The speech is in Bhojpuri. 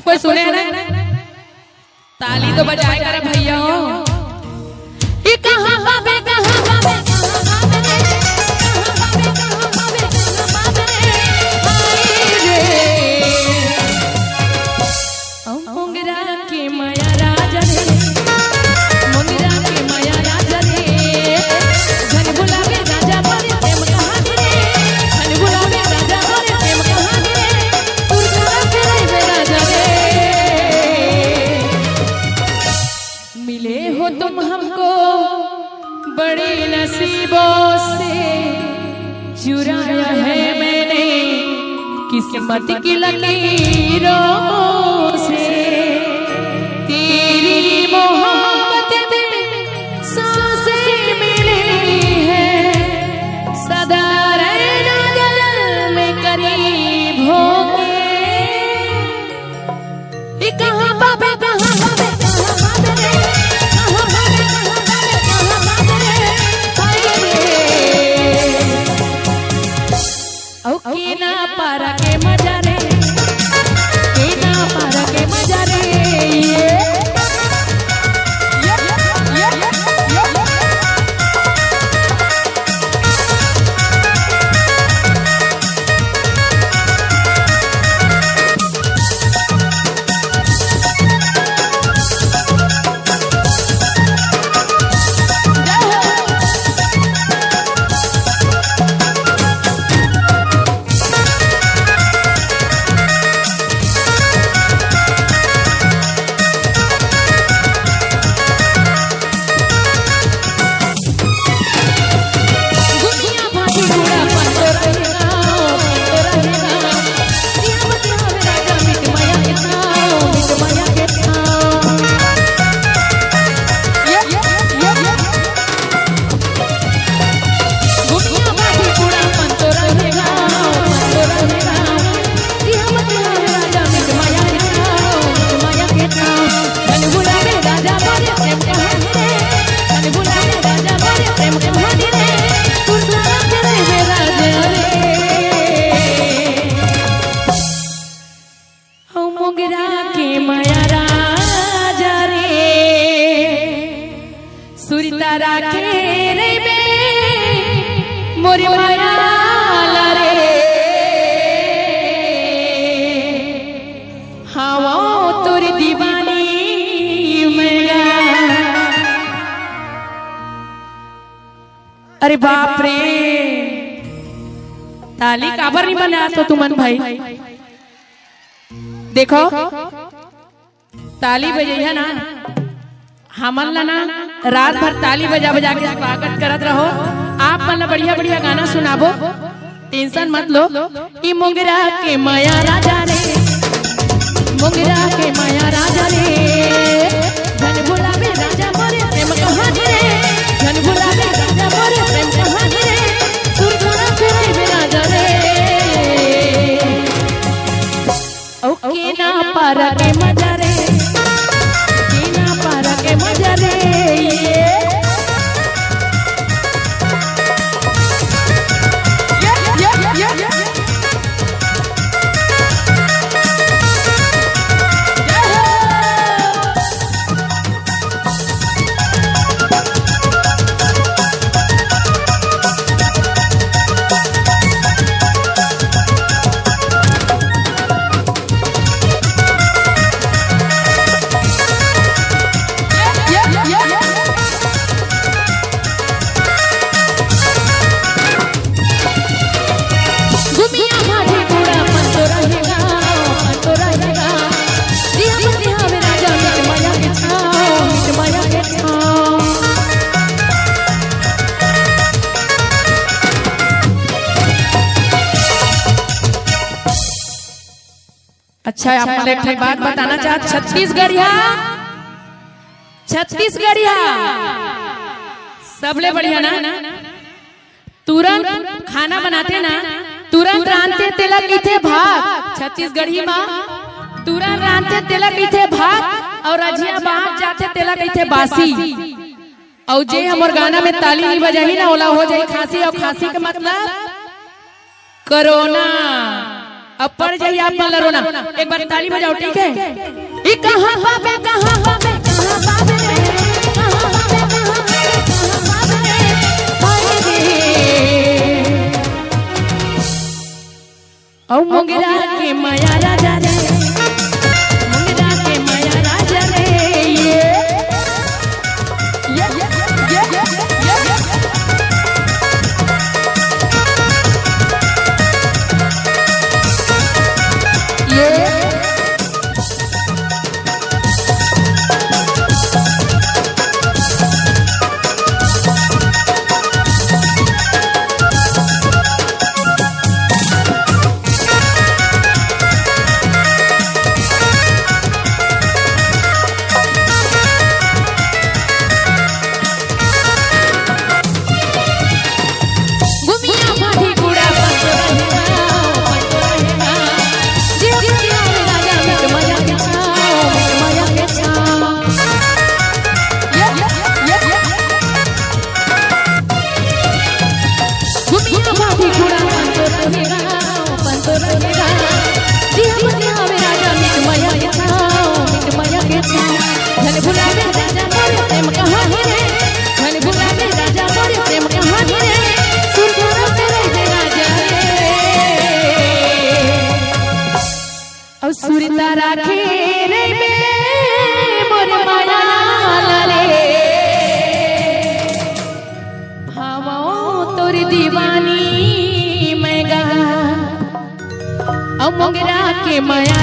सब कोई सुने ना, ताली तो बजाए कर भैया हो। ये कहां बाबे कहां बाबे मोंगरा के माया राजा रे, मोंगरा के माया राजा रे, धन बुलावे राजा मोरे प्रेम कहानी रे, धन बुलावे राजा मोरे प्रेम कहानी रे, तुरका करे राजा रे। मिले हो तुम हमको बड़े नसीबों से, चुराया है मैंने किस्मत की लकीरों से, तेरी मोहब्बत में सांसें मिली है, सदा रहना दिल में करीब होके। ये कहां बाबे कहां बाबे कहां बाबे रे, कहां बाबे कहां बाबे कहां बाबे रे, हाय रे। ओके ना पारा के मजा रे, के ना पारा के मजा रे, ये मोंगरा के माया राजा रे, सुरता राखे रे बे मोरे माया रे, हाँ वो तोरी दीवानी मैया। अरे बाप रे, ताली काबर नहीं बना तो तुमन भाई। देखो ताली बजैया ना, हमन ला ना रात भर ताली बजा बजा के स्वागत करत रहो। आप मन बढ़िया बढ़िया गाना सुनाबो, टेंशन मत लो। ई मोंगरा के माया राजा रे, मोंगरा के माया राजा रे, धन बुलावे राजा मोरे प्रेम कहानी रे, धन बुलावे राजा मोरे प्रेम कहानी रे, सुरगुना करे राजा रे। ओके ना पारा के मजा रे, के ना पारा के मजा रे, अच्छा आप एक बात बताना चाहते, छत्तीसगढ़िया सबले बढ़िया ना, तुरंत खाना बनाते ना, तुरंत रांधते तिलक इथे भात। छत्तीसगढ़ी माँ तुरंत रांधते तिलक इथे भात, और रजिया बाहर जाते तिलक इथे बासी। और जे हमर गाना में ताली नहीं बजाही ना, ओला हो जाए खांसी, और खांसी का मतलब कोरोना। अब पढ़ जाइए आप मन रोना। एक बार ताली बजाओ, ठीक है? ई कहां पावे कहां पावे कहां पावे कहां पावे औ मोगरा के माया राजा रे, मोगरा के माया राजा रे। सुरता राखे रे में मोर माया लाले भावो तोर दीवानी मैं गा। अब मोगरा के माया